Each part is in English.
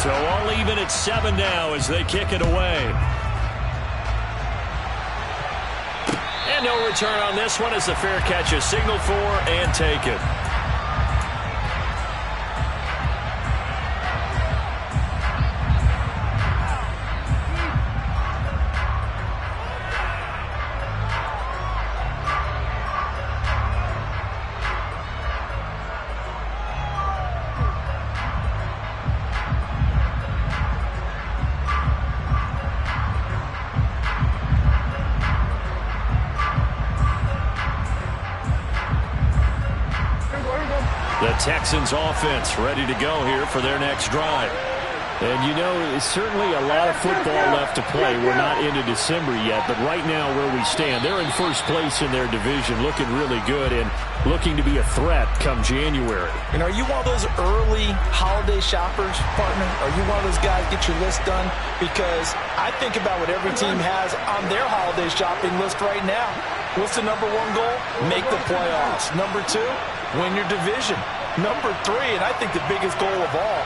So all even at 7 now as they kick it away. And no return on this one as the fair catch is signaled for and taken. The Texans offense ready to go here for their next drive. And you know, it's certainly a lot of football left to play. We're not into December yet, but right now where we stand, they're in first place in their division, looking really good and looking to be a threat come January. And are you one of those early holiday shoppers, partner? Are you one of those guys get your list done? Because I think about what every team has on their holiday shopping list right now. What's the number one goal? Make the playoffs. Number two, win your division. Number three, and I think the biggest goal of all,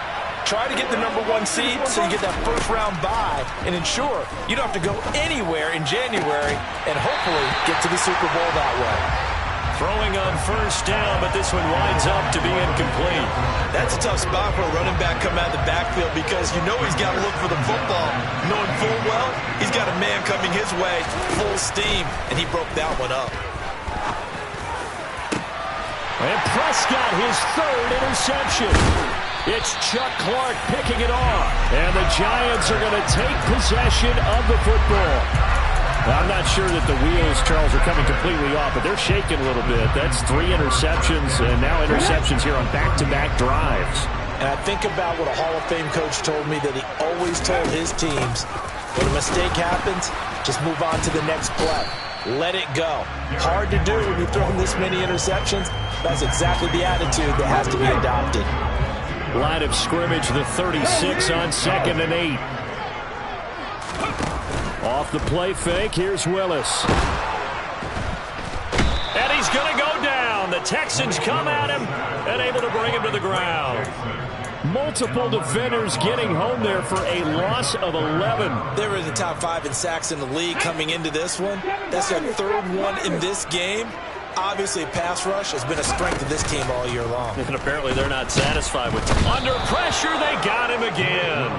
try to get the number one seed so you get that first round bye and ensure you don't have to go anywhere in January and hopefully get to the Super Bowl that way. Throwing on first down, but this one winds up to be incomplete. That's a tough spot for a running back coming out of the backfield because you know he's got to look for the football, knowing full well he's got a man coming his way, full steam, and he broke that one up. And Prescott, his third interception. It's Chuck Clark picking it off. And the Giants are going to take possession of the football. I'm not sure that the wheels, Charles, are coming completely off, but they're shaking a little bit. That's 3 interceptions, and now interceptions here on back-to-back drives. And I think about what a Hall of Fame coach told me that he always told his teams, when a mistake happens, just move on to the next play. Let it go. Hard to do when you're throwing this many interceptions. That's exactly the attitude that has to be adopted. Line of scrimmage, the 36 on 2nd and 8. Off the play fake, here's Willis. And he's going to go down. The Texans come at him and able to bring him to the ground. Multiple defenders getting home there for a loss of 11. They were in the top 5 in sacks in the league coming into this one. That's their third one in this game. Obviously, pass rush has been a strength of this team all year long. And apparently they're not satisfied with it. Under pressure, they got him again.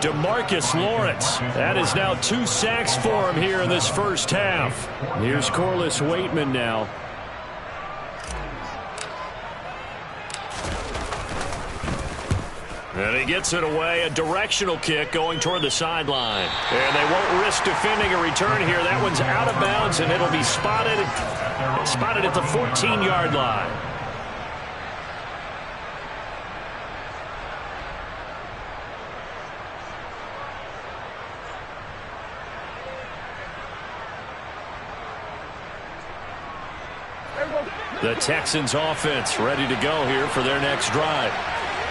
DeMarcus Lawrence. That is now 2 sacks for him here in this first half. Here's Corliss Waitman now. And he gets it away. A directional kick going toward the sideline. And they won't risk defending a return here. That one's out of bounds, and it'll be spotted at the 14-yard line. The Texans offense ready to go here for their next drive.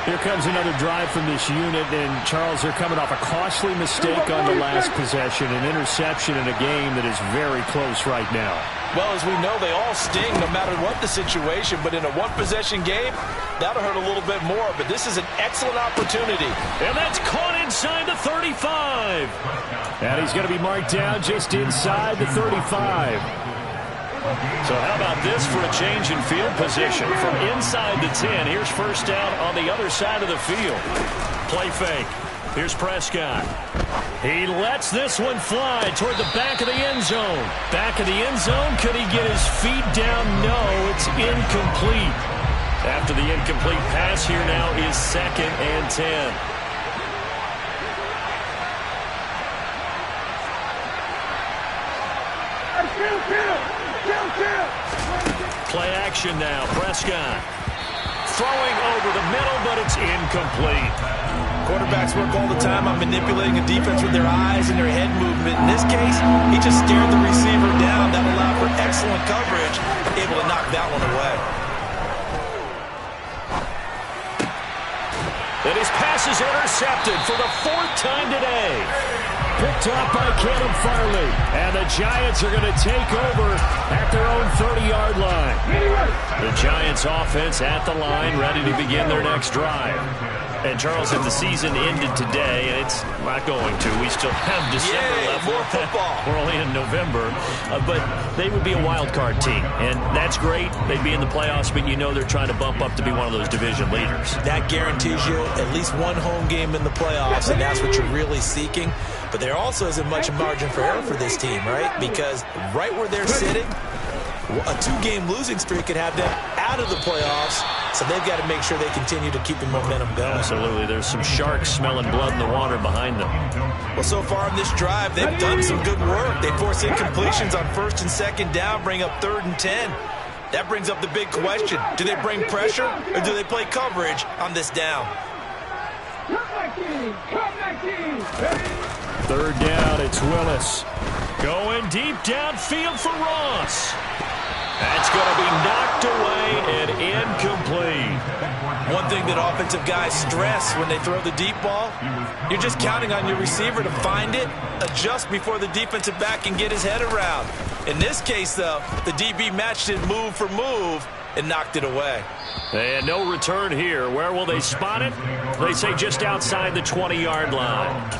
Here comes another drive from this unit, and Charles, they're coming off a costly mistake on the last possession, an interception in a game that is very close right now. Well, as we know, they all sting no matter what the situation, but in a one-possession game, that'll hurt a little bit more, but this is an excellent opportunity. And that's caught inside the 35. And he's going to be marked down just inside the 35. So how about this for a change in field position? From inside the 10, here's first down on the other side of the field. Play fake. Here's Prescott. He lets this one fly toward the back of the end zone. Back of the end zone. Could he get his feet down? No, it's incomplete. After the incomplete pass, here now is 2nd and 10. Play action now. Prescott throwing over the middle, but it's incomplete. Quarterbacks work all the time on manipulating a defense with their eyes and their head movement. In this case, he just stared the receiver down. That allowed for excellent coverage, able to knock that one away. And his pass is intercepted for the 4th time today. Picked up by Caleb Farley. And the Giants are going to take over at their own 30-yard line. The Giants offense at the line, ready to begin their next drive. And, Charles, if the season ended today, and it's not going to, we still have December left. More football. We're only in November. But they would be a wild card team, and that's great. They'd be in the playoffs, but you know they're trying to bump up to be one of those division leaders. That guarantees you at least one home game in the playoffs, and that's what you're really seeking. But there also isn't much margin for error for this team, right? Because right where they're sitting, a two-game losing streak could have them out of the playoffs, so they've got to make sure they continue to keep the momentum going. Absolutely. There's some sharks smelling blood in the water behind them. Well, so far in this drive, they've done some good work. They force incompletions on 1st and 2nd down, bring up 3rd and 10. That brings up the big question. Do they bring pressure, or do they play coverage on this down? 3rd down, it's Willis. Going deep downfield for Ross. That's going to be knocked away and incomplete. One thing that offensive guys stress when they throw the deep ball, you're just counting on your receiver to find it, adjust before the defensive back can get his head around. In this case, though, the DB matched it move for move and knocked it away. And no return here. Where will they spot it? They say just outside the 20-yard line.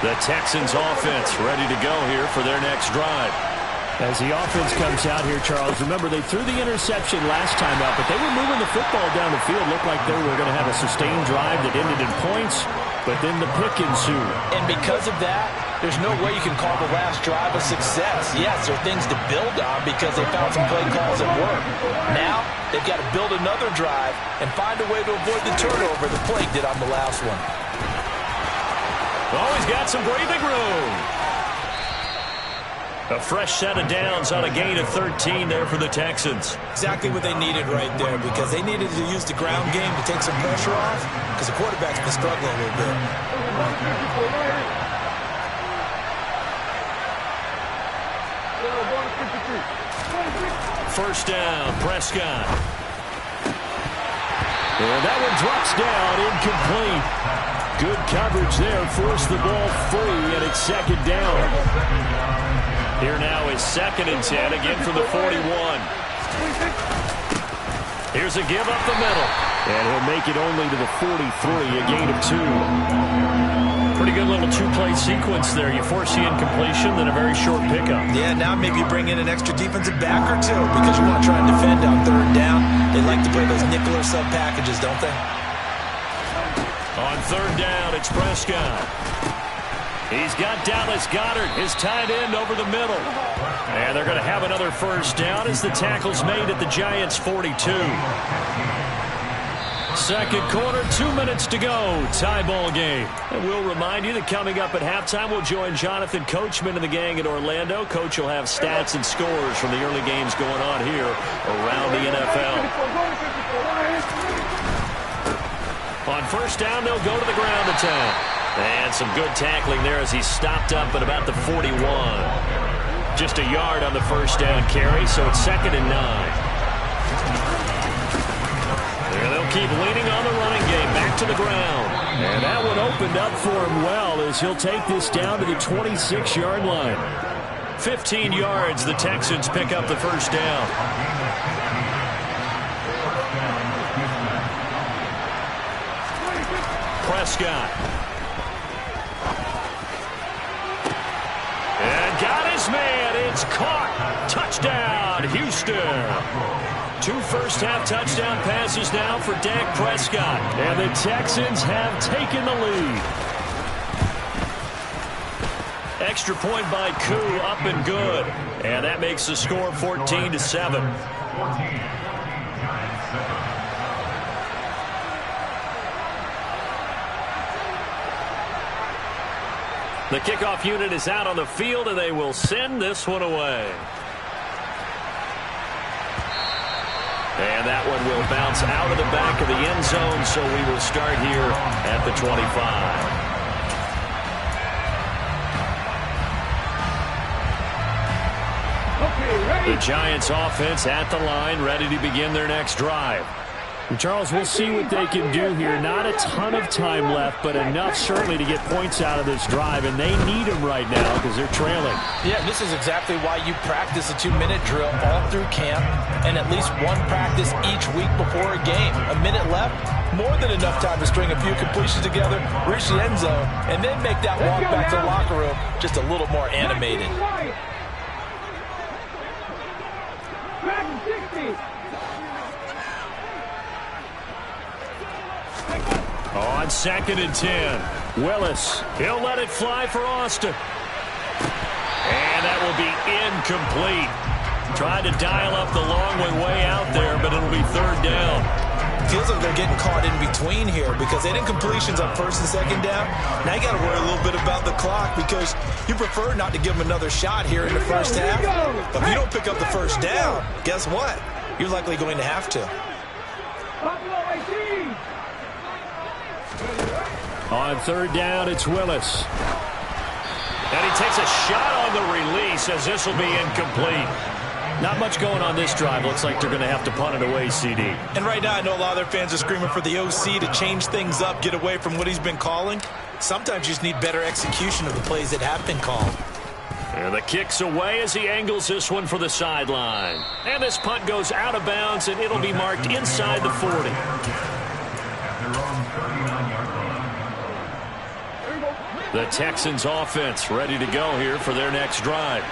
The Texans offense ready to go here for their next drive. As the offense comes out here, Charles, remember they threw the interception last time out, but they were moving the football down the field. Looked like they were going to have a sustained drive that ended in points, but then the pick ensued. And because of that, there's no way you can call the last drive a success. Yes, there are things to build on because they found some play calls that work. Now, they've got to build another drive and find a way to avoid the turnover the play did on the last one. Oh, he's got some breathing room. A fresh set of downs on a gain of 13 there for the Texans. Exactly what they needed right there, because they needed to use the ground game to take some pressure off, because the quarterback's been struggling a little bit. First down, Prescott. And that one drops down, incomplete. Good coverage there, forced the ball free, and it's 2nd down. Here now is 2nd and 10, again from the 41. Here's a give up the middle. And he'll make it only to the 43, a gain of 2. Pretty good little two-play sequence there. You force the incompletion, then a very short pickup. Yeah, now maybe you bring in an extra defensive back or two because you want to try and defend on 3rd down. They like to play those nickel or sub packages, don't they? On 3rd down, it's Prescott. He's got Dallas Goedert, his tight end, over the middle. And they're going to have another first down as the tackle's made at the Giants' 42. 2nd quarter, 2 minutes to go. Tie ball game. And we'll remind you that coming up at halftime, we'll join Jonathan Coachman and the gang in Orlando. Coach will have stats and scores from the early games going on here around the NFL. On 1st down, they'll go to the ground attack. And some good tackling there as he stopped up at about the 41. Just a yard on the 1st down carry, so it's 2nd and 9. And they'll keep leaning on the running game, back to the ground. And that one opened up for him well as he'll take this down to the 26-yard line. 15 yards, the Texans pick up the 1st down. Prescott. And got his man. It's caught. Touchdown, Houston. 2 first-half touchdown passes now for Dak Prescott. And the Texans have taken the lead. Extra point by Koo, up and good. And that makes the score 14-7. The kickoff unit is out on the field, and they will send this one away. And that one will bounce out of the back of the end zone, so we will start here at the 25. The Giants offense at the line, ready to begin their next drive. And Charles, we'll see what they can do here. Not a ton of time left, but enough certainly to get points out of this drive, and they need them right now because they're trailing. Yeah, this is exactly why you practice a 2-minute drill all through camp and at least one practice each week before a game. A minute left, more than enough time to string a few completions together, reach the end zone, and then make that walk back to the locker room just a little more animated. On 2nd and 10, Willis. He'll let it fly for Austin. And that will be incomplete. Tried to dial up the long way out there, but it'll be 3rd down. Feels like they're getting caught in between here because they didn't completions on 1st and 2nd down. Now you got to worry a little bit about the clock because you prefer not to give them another shot here in the first half. But if you don't pick up the 1st down, guess what? You're likely going to have to. On 3rd down, it's Willis. And he takes a shot on the release as this will be incomplete. Not much going on this drive. Looks like they're going to have to punt it away, CD. And right now, I know a lot of their fans are screaming for the OC to change things up, get away from what he's been calling. Sometimes you just need better execution of the plays that have been called. And the kick's away as he angles this one for the sideline. And this punt goes out of bounds, and it'll be marked inside the 40. The Texans offense ready to go here for their next drive.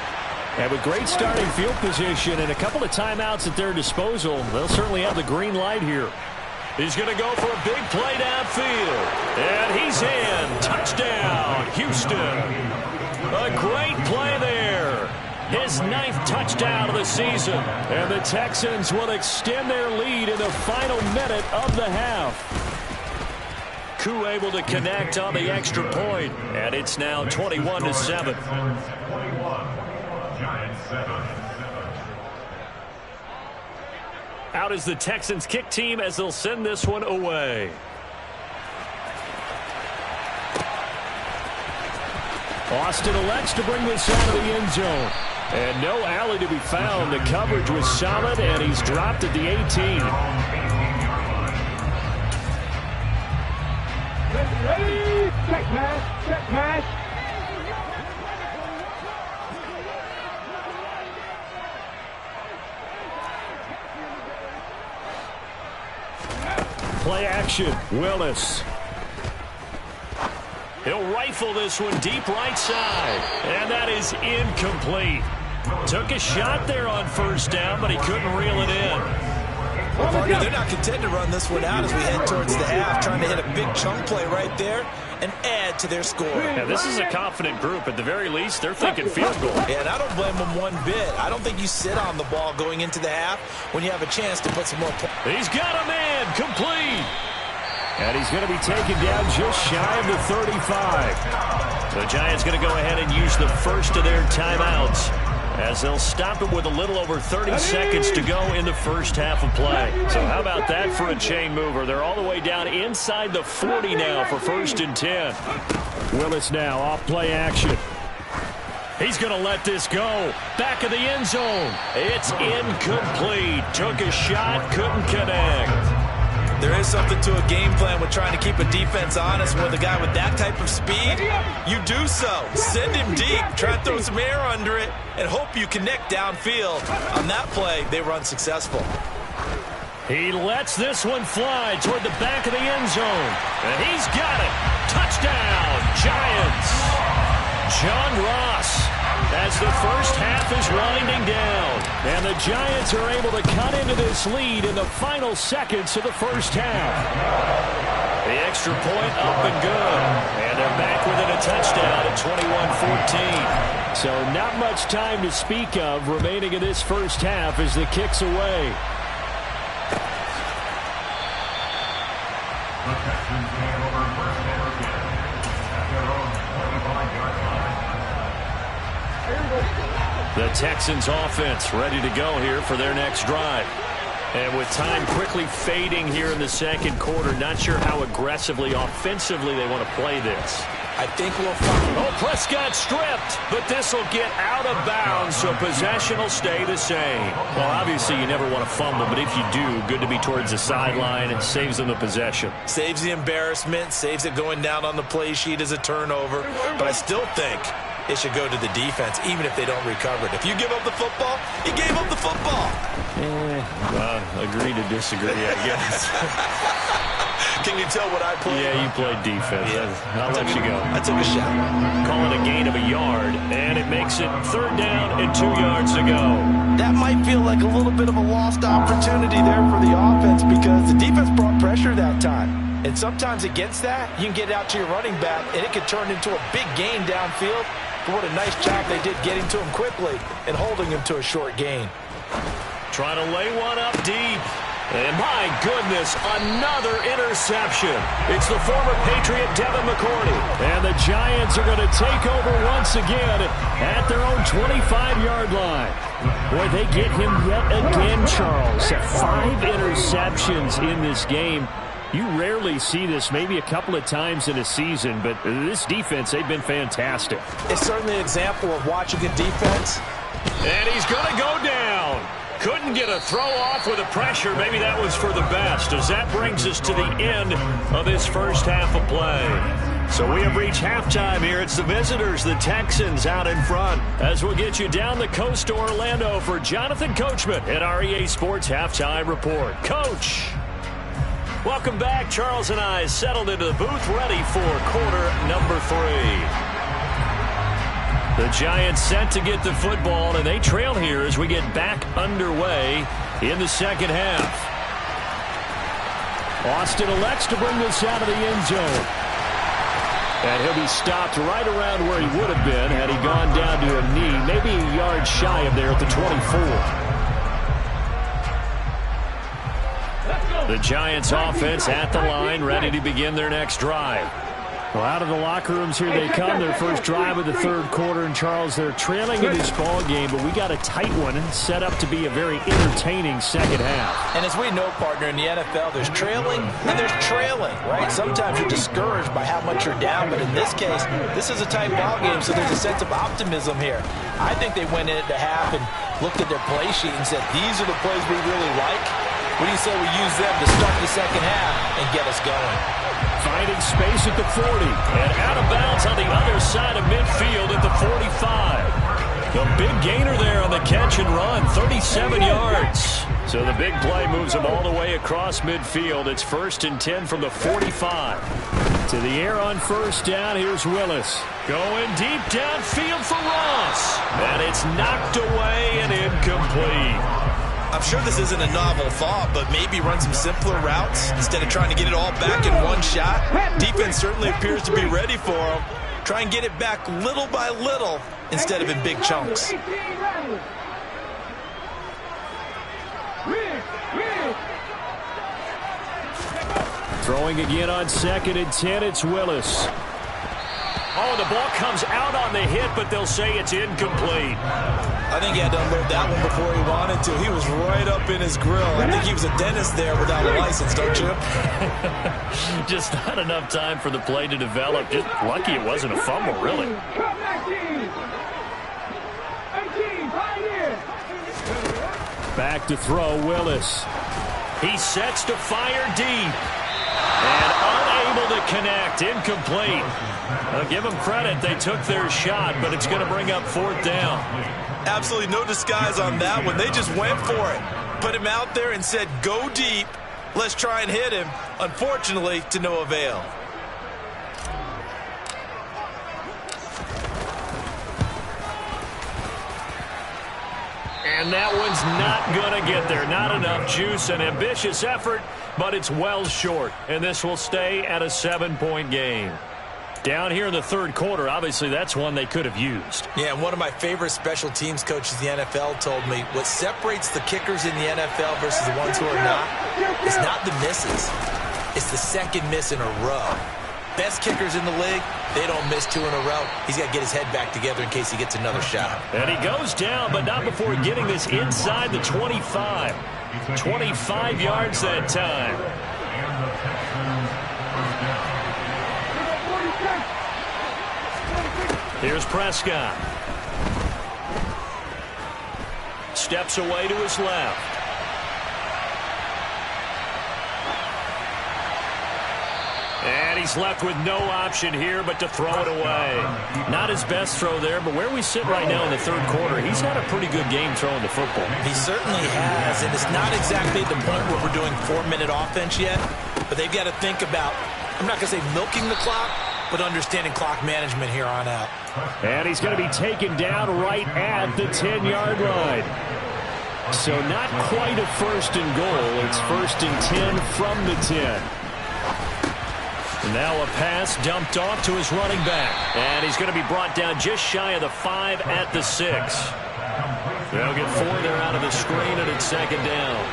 And with great starting field position and a couple of timeouts at their disposal, they'll certainly have the green light here. He's going to go for a big play downfield. And he's in. Touchdown, Houston. A great play there. His 9th touchdown of the season. And the Texans will extend their lead in the final minute of the half. Koo able to connect on the extra point, and it's now 21-7. Out is the Texans kick team as they'll send this one away. Austin elects to bring this out of the end zone. And no alley to be found. The coverage was solid, and he's dropped at the 18. Ready, check pass, Play action, Willis. He'll rifle this one deep right side, and that is incomplete. Took a shot there on 1st down, but he couldn't reel it in. Well, partner, they're not content to run this one out as we head towards the half, trying to hit a big chunk play right there and add to their score. Yeah, this is a confident group. At the very least, they're thinking field goal. Yeah, and I don't blame them one bit. I don't think you sit on the ball going into the half when you have a chance to put some more points. He's got a man, complete. And he's going to be taken down just shy of the 35. The Giants going to go ahead and use the first of their timeouts as they'll stop it with a little over 30 seconds to go in the first half of play. So how about that for a chain mover? They're all the way down inside the 40 now for 1st and 10. Willis now off play action. He's going to let this go. Back of the end zone. It's incomplete. Took a shot, couldn't connect. There is something to a game plan with trying to keep a defense honest with a guy with that type of speed. You do so. Send him deep. Try to throw some air under it and hope you connect downfield. On that play, they run successful. He lets this one fly toward the back of the end zone. And he's got it. Touchdown, Giants. John Ross as the first half is winding down. And the Giants are able to cut into this lead in the final seconds of the first half. The extra point up and good. And they're back within a touchdown at 21-14. So not much time to speak of remaining in this first half as the kick's away. The Texans offense ready to go here for their next drive. And with time quickly fading here in the second quarter, not sure how aggressively, offensively they want to play this. I think we'll find. Oh, Prescott stripped, but this will get out of bounds, so possession will stay the same. Well, obviously you never want to fumble, but if you do, good to be towards the sideline. It saves them the possession. Saves the embarrassment, saves it going down on the play sheet as a turnover. But I still think it should go to the defense, even if they don't recover it. If you give up the football, you gave up the football. Agree to disagree, I guess. Can you tell what I played? Yeah, you played defense. Yeah. I'll let you go. I took a shot. Call it a gain of a yard, and it makes it 3rd down and 2 yards to go. That might feel like a little bit of a lost opportunity there for the offense because the defense brought pressure that time. And sometimes against that, you can get out to your running back, and it could turn into a big gain downfield. But what a nice job they did getting to him quickly and holding him to a short gain. Trying to lay one up deep. And my goodness, another interception. It's the former Patriot Devin McCourty. And the Giants are going to take over once again at their own 25-yard line. Boy, they get him yet again, Charles. 5 interceptions in this game. You rarely see this, maybe a couple of times in a season, but this defense, they've been fantastic. It's certainly an example of watching a defense. And he's going to go down. Couldn't get a throw off with the pressure. Maybe that was for the best, as that brings us to the end of this first half of play. So we have reached halftime here. It's the visitors, the Texans, out in front. As we'll get you down the coast to Orlando for Jonathan Coachman at our EA Sports Halftime Report. Coach, welcome back. Charles and I settled into the booth, ready for quarter number 3. The Giants set to get the football, and they trail here as we get back underway in the second half. Austin elects to bring this out of the end zone. And he'll be stopped right around where he would have been had he gone down to a knee, maybe a yard shy of there at the 24. The Giants offense at the line, ready to begin their next drive. Well, out of the locker rooms here they come, their first drive of the third quarter. And, Charles, they're trailing in this ball game, but we got a tight one set up to be a very entertaining second half. And as we know, partner, in the NFL, there's trailing and there's trailing, right? Sometimes you're discouraged by how much you're down, but in this case, this is a tight ball game, so there's a sense of optimism here. I think they went in at the half and looked at their play sheet and said, these are the plays we really like. What do you say we use them to start the second half and get us going? Finding space at the 40 and out of bounds on the other side of midfield at the 45. The big gainer there on the catch and run, 37 yards. So the big play moves them all the way across midfield. It's 1st and 10 from the 45. To the air on first down, here's Willis. Going deep downfield for Ross. And it's knocked away and incomplete. I'm sure this isn't a novel thought, but maybe run some simpler routes instead of trying to get it all back in one shot. Defense certainly appears to be ready for them. Try and get it back little by little instead of in big chunks. Throwing again on 2nd and 10, it's Willis. Oh, the ball comes out on the hit, but they'll say it's incomplete. I think he had to unload that one before he wanted to. He was right up in his grill. I think he was a dentist there without a license, don't you? Just not enough time for the play to develop. Just lucky it wasn't a fumble, really. Back to throw, Willis. He sets to fire deep. And unable to connect. Incomplete. I'll give them credit. They took their shot, but it's going to bring up 4th down. Absolutely no disguise on that one. They just went for it. Put him out there and said, go deep. Let's try and hit him. Unfortunately, to no avail. And that one's not going to get there. Not enough juice. An ambitious effort, but it's well short. And this will stay at a 7-point game. Down here in the third quarter, obviously that's one they could have used. Yeah, and one of my favorite special teams coaches in the NFL told me what separates the kickers in the NFL versus the ones who are not is not the misses. It's the second miss in a row. Best kickers in the league, they don't miss 2 in a row. He's got to get his head back together in case he gets another shot. And he goes down, but not before getting this inside the 25. 25 yards that time. Here's Prescott. Steps away to his left. And he's left with no option here but to throw it away. Not his best throw there, but where we sit right now in the third quarter, he's had a pretty good game throwing the football. He certainly has, and it's not exactly the point where we're doing 4-minute offense yet, but they've got to think about, I'm not going to say milking the clock, but understanding clock management here on out. And he's going to be taken down right at the 10-yard line. So not quite a first and goal. It's first and 10 from the 10. Now a pass dumped off to his running back. And he's going to be brought down just shy of the 5 at the 6. They'll get 4 there out of the screen, and it's second down.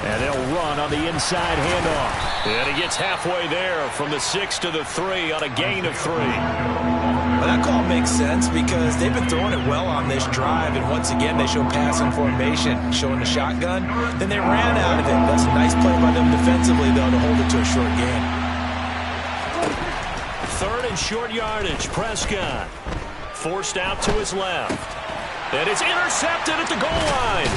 And they'll run on the inside handoff. And he gets halfway there from the 6 to the 3 on a gain of 3. Well, that call makes sense because they've been throwing it well on this drive, and once again they show passing formation, showing the shotgun. Then they ran out of it. That's a nice play by them defensively, though, to hold it to a short gain. Third and short yardage. Prescott forced out to his left. And it's intercepted at the goal line.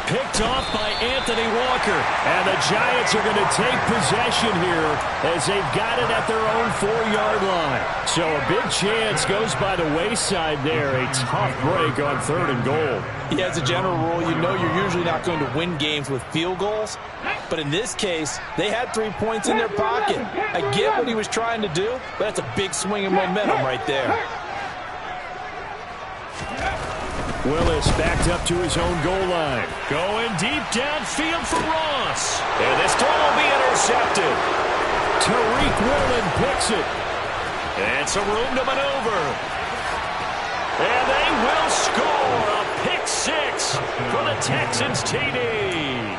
Picked off by Anthony Walker. And the Giants are going to take possession here as they've got it at their own 4-yard line. So a big chance goes by the wayside there. A tough break on third and goal. Yeah, as a general rule, you know you're usually not going to win games with field goals. But in this case, they had 3 points in their pocket. I get what he was trying to do, but that's a big swing of momentum right there. Willis backed up to his own goal line. Going deep downfield for Ross. And this throw will be intercepted. Tariq Woolen picks it. And some room to maneuver. And they will score a pick 6 for the Texans TD.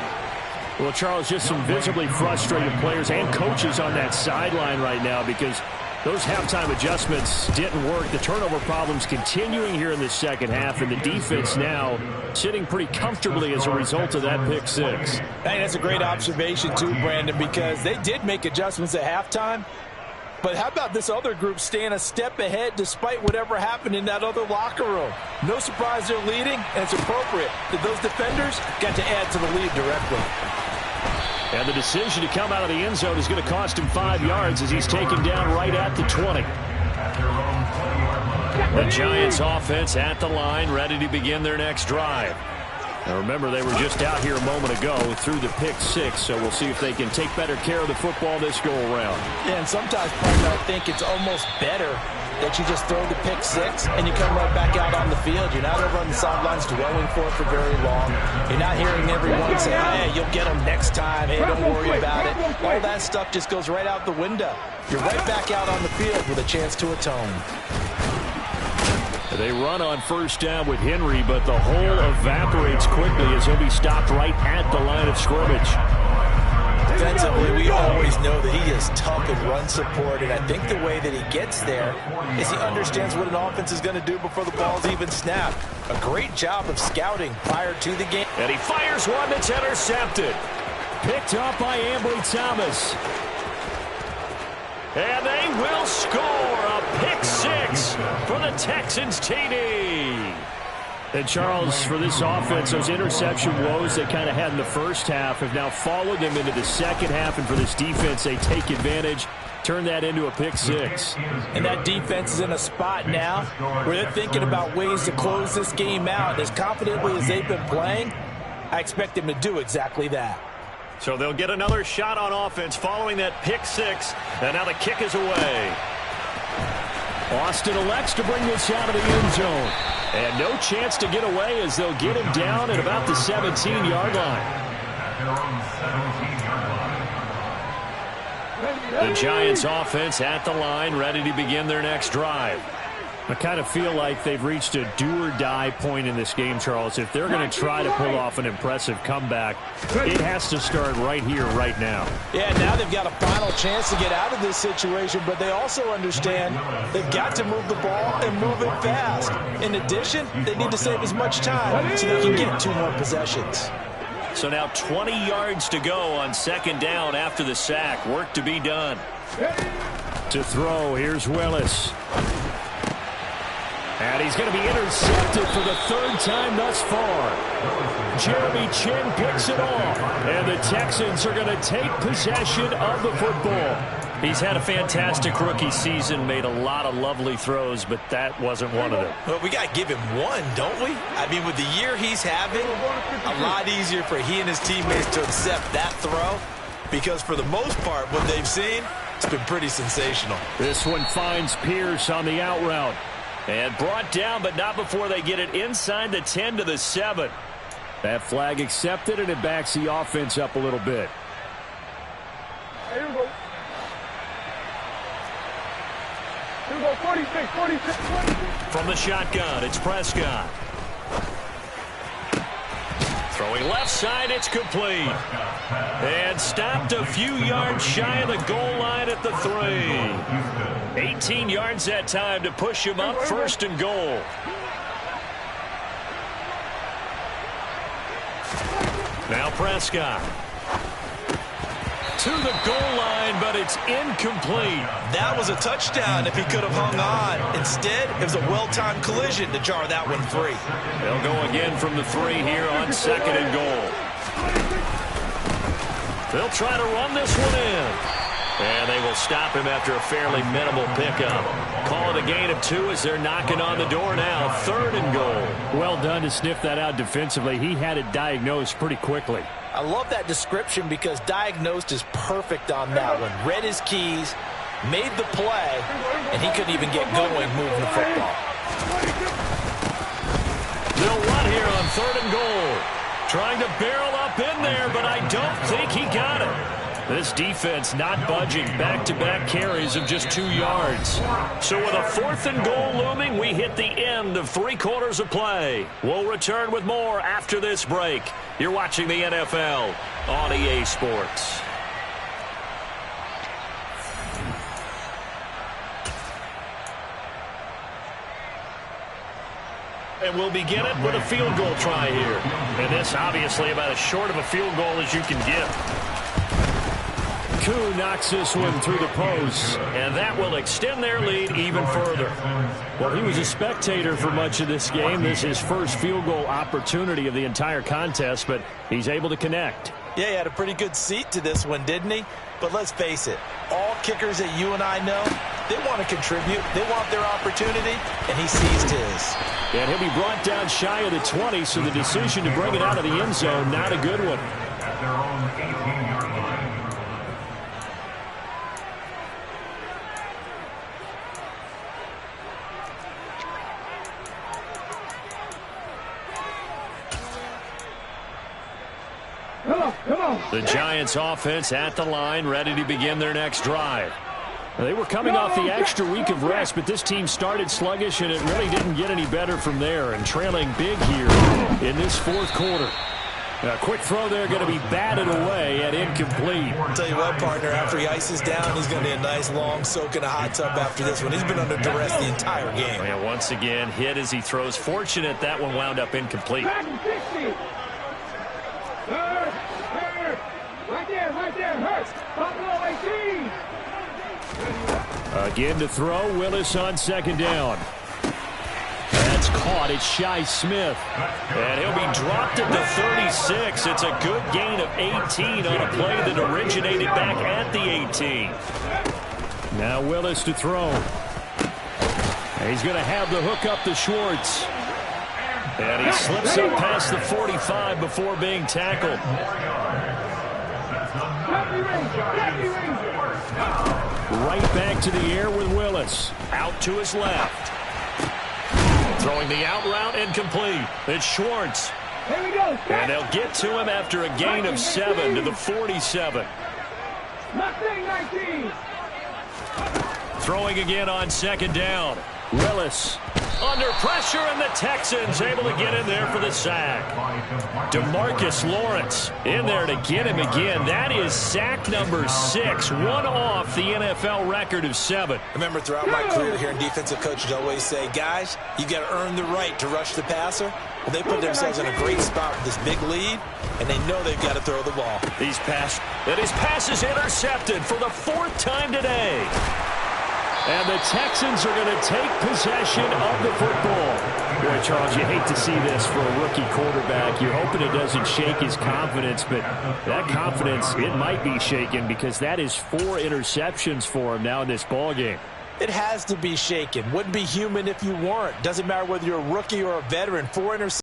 Well, Charles, just some visibly frustrated players and coaches on that sideline right now because those halftime adjustments didn't work. The turnover problems continuing here in the second half, and the defense now sitting pretty comfortably as a result of that pick 6. Hey, that's a great observation too, Brandon, because they did make adjustments at halftime. But how about this other group staying a step ahead despite whatever happened in that other locker room? No surprise they're leading, and it's appropriate that those defenders got to add to the lead directly. And the decision to come out of the end zone is going to cost him 5 yards as he's taken down right at the 20. The Giants offense at the line, ready to begin their next drive. Now remember, they were just out here a moment ago through the pick 6, so we'll see if they can take better care of the football this go-around. Yeah, and sometimes, partner, I think it's almost better that you just throw the pick 6 and you come right back out on the field. You're not over on the sidelines dwelling for it for very long. You're not hearing everyone say, hey, you'll get them next time. Hey, don't worry about it. All that stuff just goes right out the window. You're right back out on the field with a chance to atone. They run on first down with Henry, but the hole evaporates quickly as he'll be stopped right at the line of scrimmage. Defensively, we always know that he is tough in run support, and I think the way that he gets there is he understands what an offense is going to do before the ball's even snapped. A great job of scouting prior to the game. And he fires one that's intercepted. Picked up by Ambry Thomas. And they will score a pick 6 for the Texans TD. And Charles, for this offense, those interception woes they kind of had in the first half have now followed them into the second half. And for this defense, they take advantage, turn that into a pick 6. And that defense is in a spot now where they're thinking about ways to close this game out. And as confidently as they've been playing, I expect them to do exactly that. So they'll get another shot on offense following that pick 6. And now the kick is away. Austin elects to bring this out of the end zone. And no chance to get away as they'll get him down at about the 17-yard line. The Giants offense at the line, ready to begin their next drive. I kind of feel like they've reached a do-or-die point in this game, Charles. If they're going to try to pull off an impressive comeback, it has to start right here, right now. Yeah, now they've got a final chance to get out of this situation, but they also understand they've got to move the ball and move it fast. In addition, they need to save as much time so they can get 2 more possessions. So now 20 yards to go on second down after the sack. Work to be done. To throw, here's Willis. And he's going to be intercepted for the 3rd time thus far. Jeremy Chinn picks it off. And the Texans are going to take possession of the football. He's had a fantastic rookie season, made a lot of lovely throws, but that wasn't one of them. Well, we got to give him one, don't we? I mean, with the year he's having, a lot easier for he and his teammates to accept that throw, because for the most part, what they've seen, it's been pretty sensational. This one finds Pierce on the out route. And brought down, but not before they get it inside the 10 to the 7. That flag accepted, and it backs the offense up a little bit. Here we go. Here we go, 46, 46, 46. From the shotgun, it's Prescott. Throwing left side, it's complete. And stopped a few yards shy of the goal line at the 3. 18 yards that time to push him up, 1st and goal. Now Prescott. To the goal line, but it's incomplete. That was a touchdown if he could have hung on. Instead, it was a well-timed collision to jar that one free. They'll go again from the 3 here on 2nd and goal. They'll try to run this one in. And they will stop him after a fairly minimal pickup. Call it a gain of 2 as they're knocking on the door now. 3rd and goal. Well done to sniff that out defensively. He had it diagnosed pretty quickly. I love that description because diagnosed is perfect on that one. Read his keys, made the play, and he couldn't even get going moving the football. They'll run here on 3rd and goal. Trying to barrel up in there, but I don't think he got it. This defense not budging. Back-to-back carries of just 2 yards. So with a 4th and goal looming, we hit the end of 3 quarters of play. We'll return with more after this break. You're watching the NFL on EA Sports. And we'll begin it with a field goal try here. And this obviously about as short of a field goal as you can get. Koo knocks this one through the post. And that will extend their lead even further. Well, he was a spectator for much of this game. This is his first field goal opportunity of the entire contest, but he's able to connect. Yeah, he had a pretty good seat to this one, didn't he? But let's face it, all kickers that you and I know, they want to contribute. They want their opportunity, and he seized his. And he'll be brought down shy of the 20, so the decision to bring it out of the end zone, not a good one. At their own 18-yard line. The Giants offense at the line, ready to begin their next drive. They were coming off the extra week of rest, but this team started sluggish, and it really didn't get any better from there, and trailing big here in this 4th quarter. A quick throw there going to be batted away and incomplete. I'll tell you what, partner, after he ices down, he's going to be a nice long soak in a hot tub after this one. He's been under duress the entire game. And once again, hit as he throws. Fortunate that one wound up incomplete. Right there, Hurts. Buffalo 18. Again to throw, Willis on 2nd down. That's caught. It's Shi Smith. And he'll be dropped at the 36. It's a good gain of 18 on a play that originated back at the 18. Now Willis to throw. He's going to have the hook up to Schwartz. And he slips up past the 45 before being tackled. Right back to the air with Willis. Out to his left. Throwing the out route incomplete. It's Schwartz. Here we go. And they'll get to him after a gain of 7 to the 47. Mustang 19. Throwing again on 2nd down. Willis under pressure, and the Texans able to get in there for the sack. DeMarcus Lawrence in there to get him again. That is sack number 6, one off the NFL record of 7. I remember throughout my career here in defensive coaches always say, guys, you got to earn the right to rush the passer. Well, they put themselves in a great spot with this big lead, and they know they've got to throw the ball. His pass is intercepted for the 4th time today. And the Texans are going to take possession of the football. Boy, Charles, you hate to see this for a rookie quarterback. You're hoping it doesn't shake his confidence, but that confidence, it might be shaken because that is 4 interceptions for him now in this ballgame. It has to be shaken. Wouldn't be human if you weren't. Doesn't matter whether you're a rookie or a veteran. 4 interceptions.